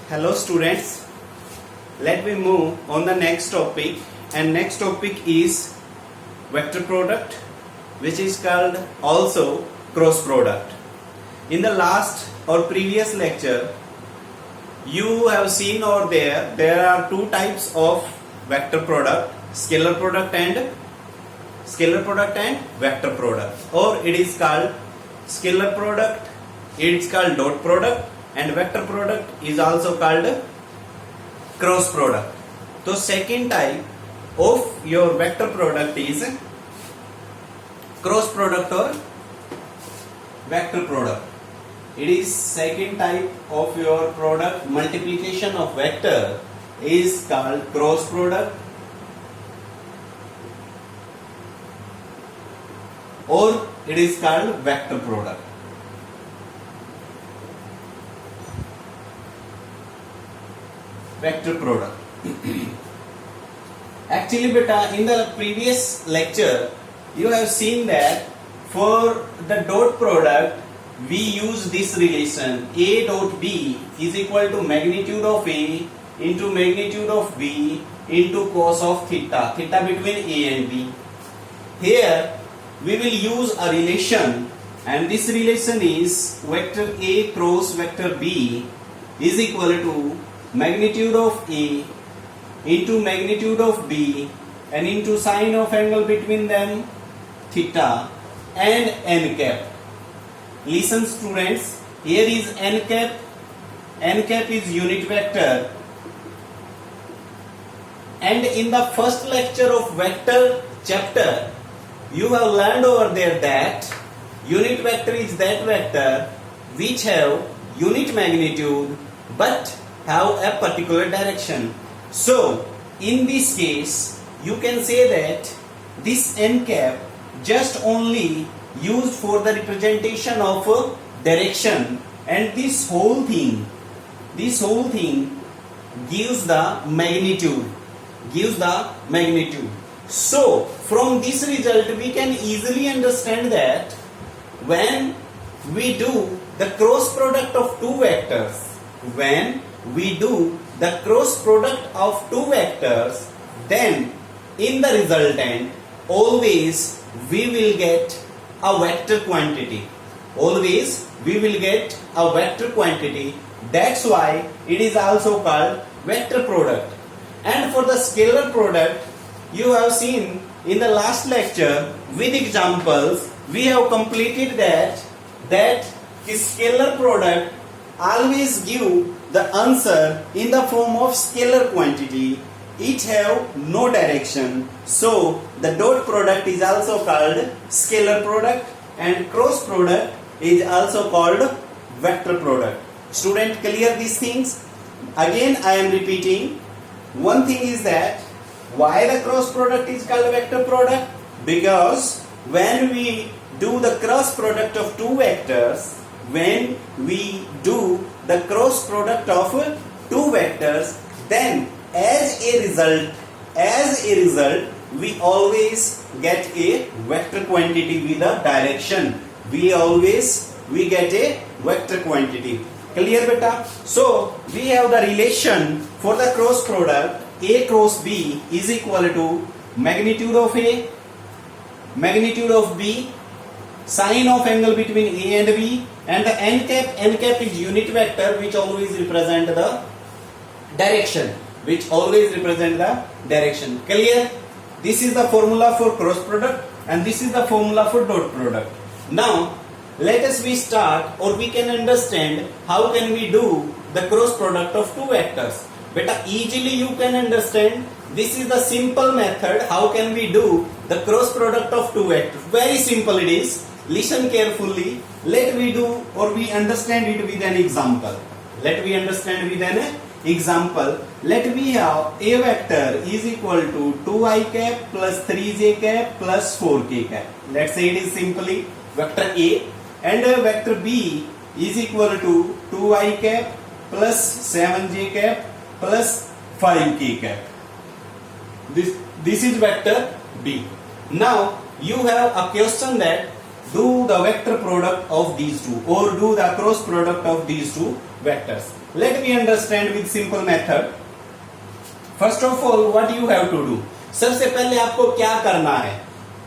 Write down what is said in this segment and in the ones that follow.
Hello students, let me move on the next topic, and next topic is vector product, which is called also cross product. In the last or previous lecture you have seen over there are two types of vector product, scalar product and vector product, or it is called scalar product, it is called dot product, and vector product is also called cross product. So second type of your vector product is cross product or vector product. It is second type of your product. Multiplication of vector is called cross product, or it is called vector product. Vector product. Actually beta, in the previous lecture you have seen that for the dot product we use this relation A dot B is equal to magnitude of A into magnitude of B into cos of theta between A and B. Here we will use a relation, and this relation is vector A cross vector B is equal to magnitude of A into magnitude of B and into sine of angle between them theta and n cap. Listen students, here is n cap is unit vector, and in the first lecture of vector chapter you have learned over there that unit vector is that vector which have unit magnitude but have a particular direction. So in this case you can say that this n cap just only used for the representation of direction, and this whole thing gives the magnitude. So from this result we can easily understand that when we do the cross product of two vectors, then in the resultant always we will get a vector quantity. That's why it is also called vector product. And for the scalar product, you have seen in the last lecture with examples we have completed that scalar product always give the answer in the form of scalar quantity. It have no direction. So the dot product is also called scalar product, and cross product is also called vector product. Student, clear these things? Again I am repeating. One thing is that why the cross product is called vector product? Because when we do the cross product of two vectors, then as a result we always get a vector quantity with a direction. We get a vector quantity. Clear beta? So we have the relation for the cross product A cross B is equal to magnitude of A, magnitude of B, sine of angle between A and B, and the n cap is unit vector which always represent the direction. Clear? This is the formula for cross product and this is the formula for dot product. Now let us start, or we can understand how can we do the cross product of two vectors. Beta, easily you can understand. This is the simple method. How can we do the cross product of two vectors? Very simple it is. Listen carefully. Let we understand it with an example. Let we have a vector is equal to 2i cap plus 3j cap plus 4k cap. Let's say it is simply vector A, and a vector B is equal to 2i cap plus 7j cap plus 5k cap. This is vector B. Now you have a question that do the vector product of these two or do the cross product of these two vectors. Let me understand with simple method. First of all, what you have to do? सबसे पहले आपको क्या करना है?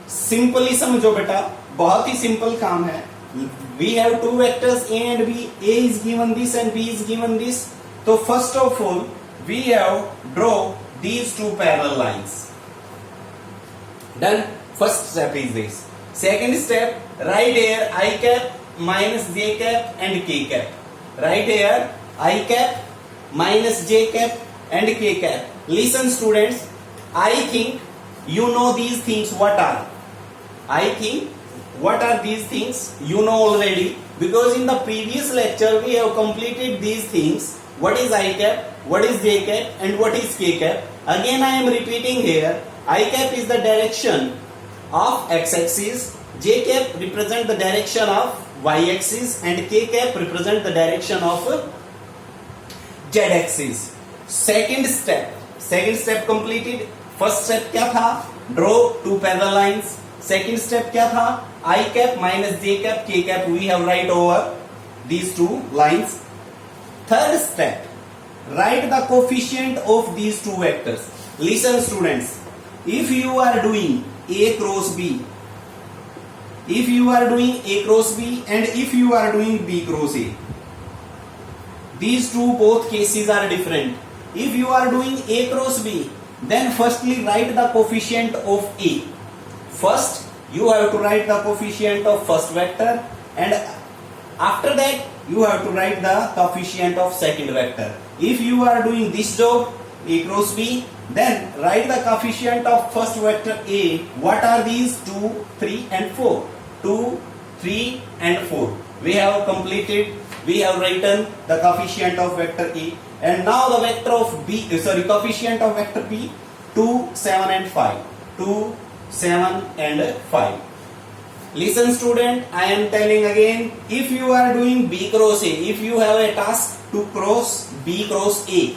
Simply समझो बेटा, बहुत ही simple काम है. We have two vectors A and B. A is given this and B is given this. So first of all, we have draw these two parallel lines. Done. First step is this. Second step, write here I cap minus j cap and k cap. Write here I cap minus j cap and k cap. Listen students, I think you know these things what are. I think what are these things you know already, because in the previous lecture we have completed these things. What is I cap, what is j cap and what is k cap. Again I am repeating here. I cap is the direction of x-axis, j cap represent the direction of y-axis and k cap represent the direction of z-axis. Second step completed. First step क्या था? Draw two parallel lines. Second step क्या था? I cap minus j cap k cap we have write over these two lines. Third step, write the coefficient of these two vectors. Listen students, if you are doing A cross B, if you are doing A cross B and if you are doing B cross A, these two both cases are different. If you are doing A cross B, then firstly write the coefficient of A. First you have to write the coefficient of first vector and after that you have to write the coefficient of second vector. If you are doing this job A cross B, then write the coefficient of first vector A. What are these? 2, 3 and 4. 2, 3 and 4. We have completed. We have written the coefficient of vector A. And now the vector of coefficient of vector B. 2, 7 and 5. 2, 7 and 5. Listen student, I am telling again, if you are doing B cross A, if you have a task to cross B cross A,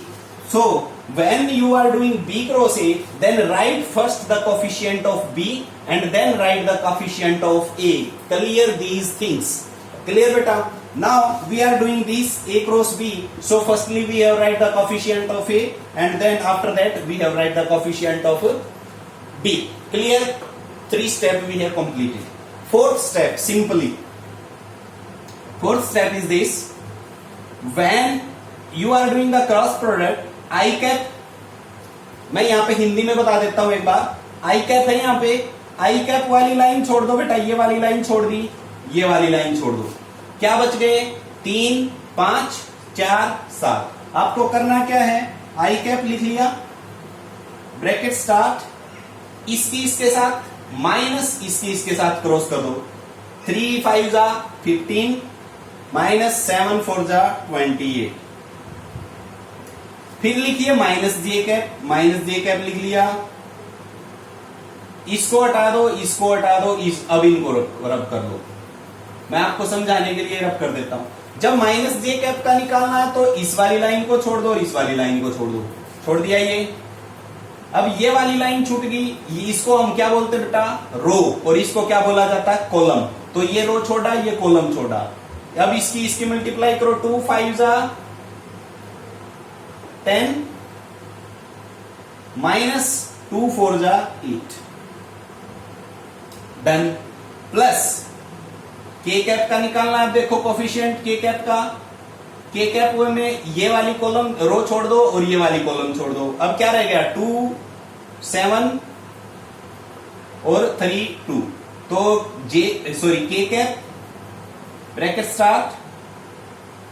so when you are doing B cross A, then write first the coefficient of B and then write the coefficient of A. Clear these things. Clear beta? Now we are doing this A cross B. So firstly we have write the coefficient of A and then after that we have write the coefficient of B. Clear? 3 steps we have completed. Fourth step, simply. Fourth step is this. When you are doing the cross product, I cap, मैं यहाँ पे हिंदी में बता देता हूं एक बार. I cap है यहाँ पे. I cap वाली लाइन छोड़ दो बेटा, ये वाली लाइन छोड़ दी, ये वाली लाइन छोड़ दो. क्या बच गए? 3, 5, 4, 7. आपको करना क्या है? I cap लिख लिया, ब्रैकेट स्टार्ट, इसकी इसके साथ माइनस इसकी इसके साथ क्रॉस कर दो. 3 5 जा 15 माइनस 7 4 जा 28. फिर लिखिए माइनस जे कैप लिख लिया. इसको हटा दो, इसको हटा दो, अब इनको रब कर दो. मैं आपको समझाने के लिए रब कर देता हूं. जब माइनस जे कैप का निकालना है तो इस वाली लाइन को छोड़ दो, इस वाली लाइन को छोड़ दो. छोड़ दिया ये. अब ये वाली लाइन छूट गई. इसको हम क्या बोलते बेटा? रो. और इसको क्या बोला जाता है? कॉलम. तो ये रो छोड़ा, ये कॉलम छोड़ा. अब इसकी मल्टीप्लाई करो. 2 5 जा 10 माइनस 2 4 जा 8. डन. प्लस के कैप का निकालना है. देखो कोफिशिएंट के कैप का. के कैप में ये वाली कॉलम रो छोड़ दो और ये वाली कॉलम छोड़ दो. अब क्या रह गया? 2 7 और 3 2. तो के कैप ब्रैकेट स्टार्ट,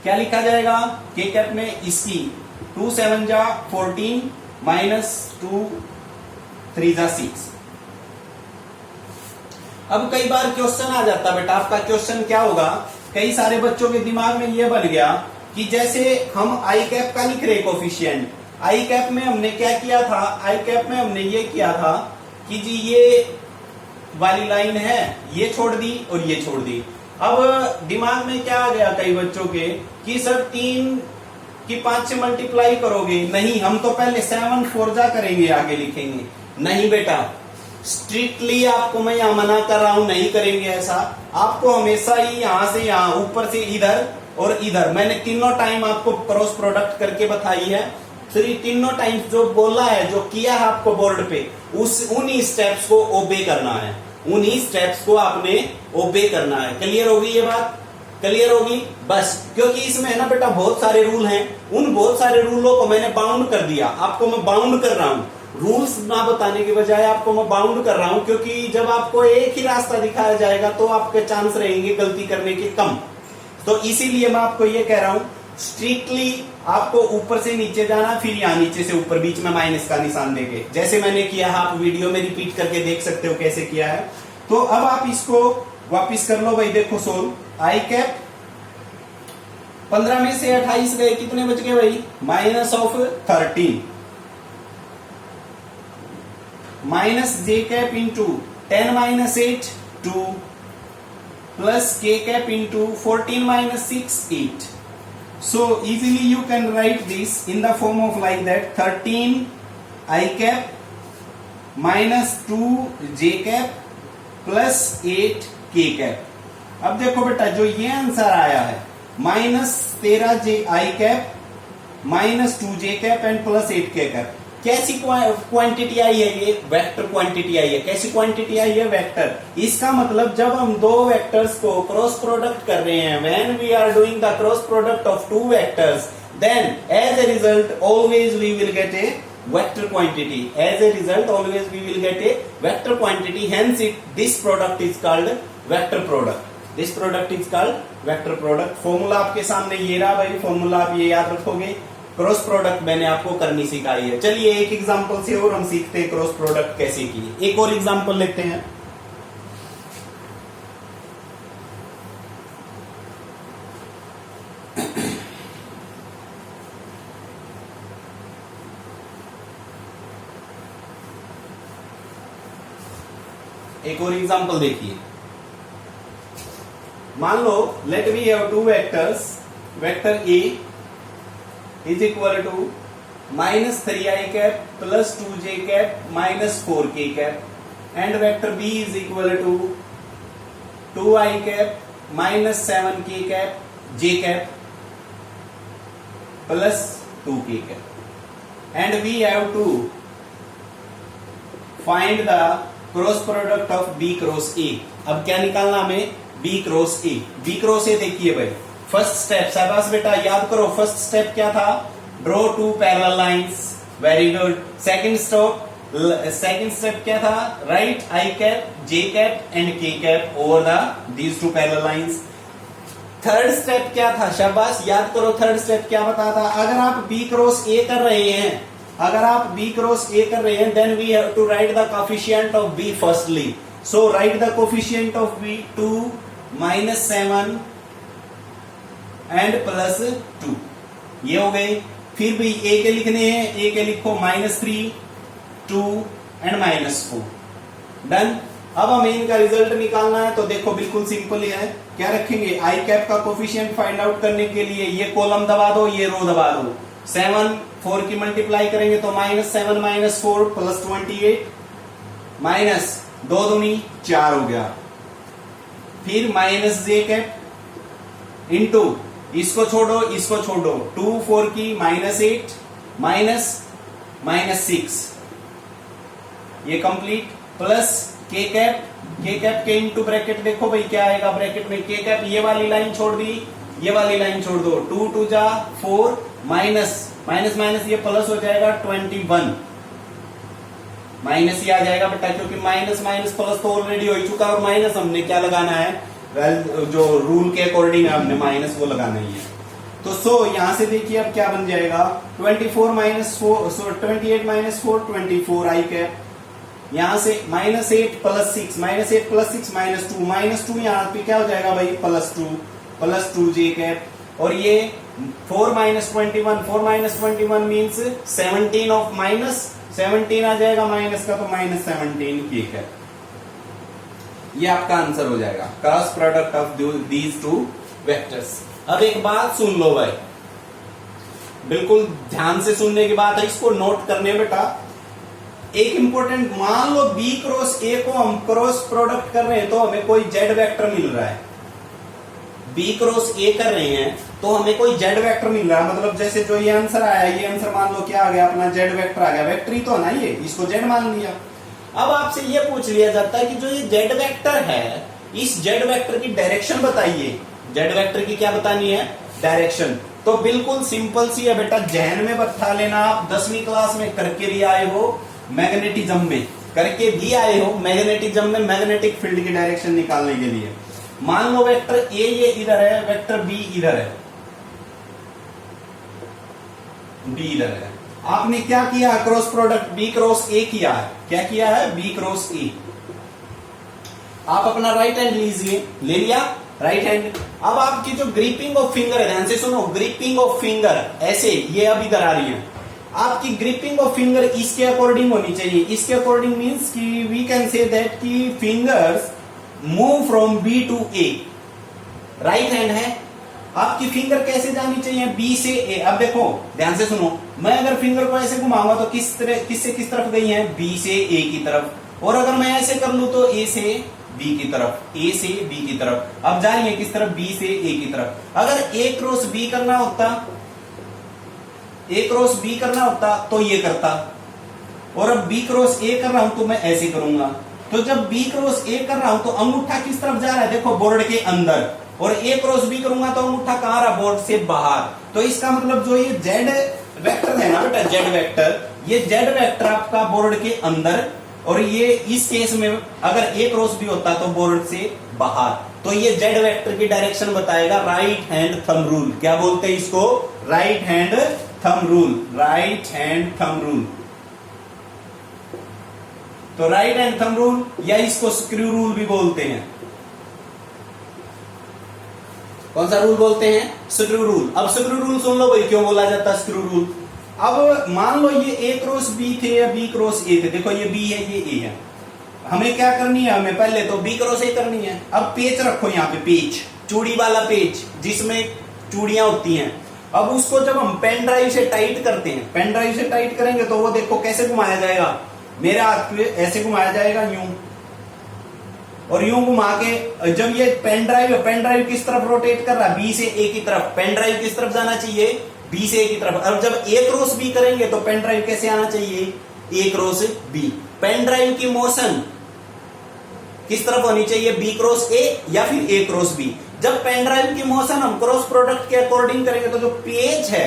क्या लिखा जाएगा? के कैप में इसकी 2 7 जा 14 माइनस 2 3 जा 6. अब कई बार क्वेश्चन आ जाता बेटा. आपका क्वेश्चन क्या होगा? कई सारे बच्चों के दिमाग में ये बन गया कि जैसे हम आई कैप का लिख रहे कोफिशिएंट, आई कैप में हमने क्या किया था? आई कैप में हमने ये किया था कि जी ये वाली लाइन है, ये छोड़ दी और ये छोड़ दी. अब दिमाग में क्या आ गया कई बच्चों के कि सर 3 की 5 से मल्टीप्लाई करोगे. नहीं, हम तो पहले 7 4 जा करेंगे, आगे लिखेंगे. नहीं बेटा, स्ट्रिक्टली आपको मैं यहाँ मना कर रहा हूं, नहीं करेंगे ऐसा। आपको हमेशा ही यहां से यहां, ऊपर से इधर और इधर, मैंने तीनों टाइम आपको क्रॉस प्रोडक्ट करके बताई है। तीनों टाइम जो बोला है, जो किया है आपको बोर्ड पे, उन्हीं स्टेप्स को ओबे करना है, उन्हीं स्टेप्स को आपने ओबे करना है। क्लियर होगी ये बात? क्लियर होगी? बस, क्योंकि इसमें है ना बेटा बहुत सारे रूल हैं, उन बहुत सारे रूलों को मैंने बाउंड कर दिया, आपको मैं बाउंड कर रहा हूं। रूल्स ना बताने के बजाय आपको मैं बाउंड कर रहा हूं, क्योंकि जब आपको एक ही रास्ता दिखाया जाएगा तो आपके चांस रहेंगे गलती करने के कम। तो इसीलिए मैं आपको ये कह रहा हूं, स्ट्रिक्टली आपको ऊपर से नीचे जाना, फिर यहां नीचे से ऊपर, बीच में माइनस का निशान देके, जैसे मैंने किया है। आप वीडियो में रिपीट करके देख सकते हो कैसे किया है। तो अब आप इसको वापिस कर लो भाई, देखो सोल्व। आई कैप 15 में से 28 गए, कितने बच गए भाई? Minus of 13 minus J cap into 10 minus 8 2 plus के cap into 14 minus 6 8. So easily you can write this in the form of like that, 13 I cap minus 2 J cap plus 8 K cap. अब देखो बेटा जो ये answer आया है, minus 13 J I cap minus 2 J cap and plus 8 K cap, कैसी quantity आई है? ये वेक्टर क्वांटिटी आई है। कैसी क्वांटिटी आई है? वेक्टर। इसका मतलब जब हम दो वेक्टर्स को क्रॉस प्रोडक्ट कर रहे हैं, when we are doing the cross product of two vectors, then as a result always we will get a vector quantity. As a result always we will get a vector quantity, hence this product is called vector product. This product is called vector product. Formula आपके सामने ये रहा भाई, formula आप ये याद रखोगे। Cross product मैंने आपको करनी सिखाई है। चलिए एक एग्जांपल से और हम सीखते हैं क्रॉस प्रोडक्ट कैसे की। एक और एग्जांपल लेते हैं। एक और एग्जांपल देखिए। मान लो let we have two vectors, vector A is equal to minus 3 I cap plus 2 J cap minus 4 K cap and vector B is equal to 2 I cap minus 7 K cap J cap plus 2 K cap, and we have to find the cross product of B cross A. अब क्या निकालना हमें? B cross A. B cross A देखिए भाई, first step, शाबाश बेटा याद करो। फर्स्ट स्टेप क्या था? Draw two parallel lines, very good. Second step क्या था? Write I cap, J cap and K cap over the these two parallel lines. Third step क्या था? शाबाश याद करो, थर्ड स्टेप क्या बताता? अगर आप बी क्रॉस ए कर रहे हैं, अगर आप बी क्रॉस ए कर रहे हैं, then we have to write the coefficient of B firstly. So write the coefficient of B 2 minus 7 and plus 2, ये हो गए। फिर भी ए के लिखने हैं, ए के लिखो -3 2 एंड -4, डन। अब हमें इनका रिजल्ट निकालना है, तो देखो बिल्कुल सिंपल ही है। क्या रखेंगे? आई कैप का कोफिशिएंट फाइंड आउट करने के लिए ये कॉलम दबा दो, ये रो दबा दो। 7 4 की मल्टीप्लाई करेंगे तो -7 -4 प्लस 28 माइनस 2 दूनी 4 हो गया। फिर माइनस जे कैप इंटू, इसको छोड़ो इसको छोड़ो, 2 4 की -8 माइनस 6, ये कंप्लीट, प्लस के कैप, के कैप के इंटू ब्रैकेट देखो भाई क्या आएगा ब्रैकेट में। के कैप ये वाली लाइन छोड़ दी, ये वाली लाइन छोड़ दो, 2 2 जा 4 माइनस माइनस ये प्लस हो जाएगा 21, माइनस ही आ जाएगा बेटा, क्योंकि माइनस माइनस प्लस तो ऑलरेडी हो ही चुका, और माइनस हमने क्या लगाना है? जो रूल के अकॉर्डिंग हमने माइनस वो लगाना ही है। तो यहां से देखिए अब क्या बन जाएगा? 24 माइनस 4, 28 माइनस 4 24 आई कैप। यहां से -8 प्लस 6, -8 प्लस 6 -2 यहां पे क्या हो जाएगा भाई? प्लस 2 जे कैप। और ये 4 माइनस 21 मीन्स 17 ऑफ माइनस 17 आ जाएगा माइनस का, तो -17 के कैप। ये आपका आंसर हो जाएगा, cross product of these two vectors. अब एक बात सुन लो भाई, बिल्कुल ध्यान से सुनने की बात है, इसको नोट करने बेटा। एक इंपॉर्टेंट, मान लो बी क्रॉस ए को हम क्रॉस प्रोडक्ट कर रहे हैं तो हमें कोई जेड वेक्टर मिल रहा है। बी क्रॉस ए कर रहे हैं तो हमें कोई जेड वेक्टर मिल रहा है, मतलब जैसे जो ये आंसर आया, ये आंसर मान लो क्या आ गया अपना, जेड वेक्टर आ गया। वेक्टर ही तो है ना ये, इसको जेड मान लिया। अब आपसे ये पूछ लिया जाता है कि जो ये जेड वेक्टर है, इस जेड वेक्टर की डायरेक्शन बताइए। जेड वेक्टर की क्या बतानी है, डायरेक्शन। तो बिल्कुल सिंपल सी है बेटा, जहन में बैठा लेना। आप 10वीं क्लास में करके भी आए हो, मैग्नेटिज्म में करके भी आए हो, मैग्नेटिज्म में मैग्नेटिक फील्ड की डायरेक्शन निकालने के लिए। मान लो वेक्टर ए ये इधर है, वेक्टर बी इधर है, बी इधर है। आपने क्या किया, cross product B cross A किया है। क्या किया है, बी क्रॉस ए। आप अपना राइट हैंड लीजिए, ले लिया राइट हैंड। अब आपकी जो ग्रिपिंग ऑफ फिंगर है, ध्यान से सुनो, ग्रिपिंग ऑफ फिंगर ऐसे, ये अब इधर आ रही है। आपकी ग्रिपिंग ऑफ फिंगर इसके अकॉर्डिंग होनी चाहिए। इसके अकॉर्डिंग मींस कि वी कैन से दैट कि fingers move from B to A. Right hand है, आपकी फिंगर कैसे जानी चाहिए, बी से ए। अब देखो ध्यान से सुनो, मैं अगर फिंगर को ऐसे घुमाऊंगा तो किससे किस तरफ गई है, बी से ए की तरफ। और अगर मैं ऐसे कर लूं तो ए से बी की तरफ, ए से बी की तरफ। अब जा रही है किस तरफ, बी से ए की तरफ। अगर ए क्रॉस बी करना होता, ए क्रॉस बी करना होता तो ये करता, और अब बी क्रॉस ए कर रहा हूं तो मैं ऐसे करूंगा। तो जब बी क्रॉस ए कर रहा हूं तो अंगूठा किस तरफ जा रहा है, देखो बोर्ड के अंदर। और ए क्रॉस बी करूंगा तो अंगूठा कहां रहा, बोर्ड से बाहर। तो इसका मतलब जो ये जेड वेक्टर है ना बेटा, जेड वेक्टर, ये जेड वेक्टर आपका बोर्ड के अंदर, और ये इस केस में अगर ए क्रॉस बी होता तो बोर्ड से बाहर। तो ये जेड वेक्टर की डायरेक्शन बताएगा राइट हैंड थंब रूल। क्या बोलते हैं इसको, right hand thumb rule, right hand thumb rule. तो राइट हैंड थंब रूल, या इसको स्क्रू रूल भी बोलते हैं। कौन सा रूल बोलते हैं, स्क्रू रूल। अब स्क्रू रूल सुन लो भाई, क्यों बोला जाता है स्क्रू रूल। अब मान लो ये ए क्रॉस बी थे या बी क्रॉस ए थे, देखो ये बी है ये ए है। हमें क्या करनी है, हमें पहले तो बी क्रॉस ए करनी है। अब पेच रखो यहाँ पे, पेच, चूड़ी वाला पेच जिसमें चूड़ियां होती हैं। अब उसको जब हम पेन ड्राइव से टाइट करते हैं, पेन ड्राइव से टाइट करेंगे तो वो देखो कैसे घुमाया जाएगा, मेरे हाथ पे ऐसे घुमाया जाएगा यूं, और यूं घुमा के जब ये पेन ड्राइव किस तरफ रोटेट कर रहा है, बी से ए की तरफ। पेन ड्राइव किस तरफ जाना चाहिए, बी से ए की तरफ। अब जब ए क्रॉस बी करेंगे तो पेन ड्राइव कैसे आना चाहिए, ए क्रॉस बी। पेन ड्राइव की मोशन किस तरफ होनी चाहिए, बी क्रॉस ए या फिर ए क्रॉस बी। जब पेन ड्राइव की मोशन हम क्रॉस प्रोडक्ट के अकॉर्डिंग करेंगे तो जो पेज है,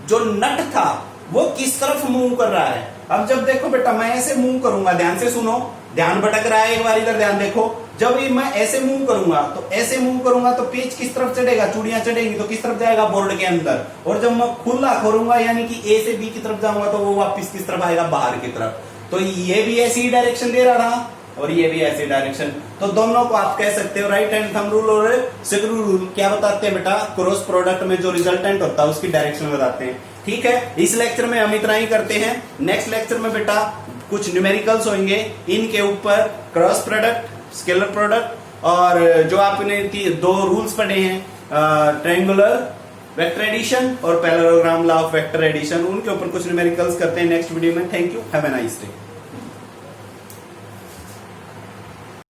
जो नट था, वो किस तरफ मूव कर रहा है। अब जब देखो बेटा मैं ऐसे मूव करूंगा, ध्यान से सुनो, ध्यान भटक रहा है, एक बार इधर ध्यान देखो। जब ये मैं ऐसे मूव करूंगा तो ऐसे मूव करूंगा तो पेज किस तरफ चढ़ेगा, चूड़ियां चढ़ेंगी तो किस तरफ जाएगा, बोर्ड के अंदर। और जब मैं खुला खोलूंगा यानी कि ए से बी की तरफ जाऊंगा तो वो वापस किस तरफ आएगा, बाहर की तरफ। तो ये भी ऐसी डायरेक्शन दे रहा था और ये भी ऐसी डायरेक्शन। तो दोनों को आप कह सकते हो राइट हैंड थंब रूल और स्क्रू रूल क्या बताते हैं बेटा, क्रॉस प्रोडक्ट में जो रिजल्टेंट होता है उसकी डायरेक्शन बताते हैं। ठीक है, इस लेक्चर में हम इतना ही करते हैं। नेक्स्ट लेक्चर में बेटा कुछ न्यूमेरिकल्स होंगे, इनके ऊपर क्रॉस प्रोडक्ट, स्केलर प्रोडक्ट, और जो आपने 2 रूल्स पढ़े हैं, ट्रायंगुलर वेक्टर एडिशन और parallelogram law of vector addition, उनके ऊपर कुछ न्यूमेरिकल्स करते हैं नेक्स्ट वीडियो में। Thank you, have a nice day.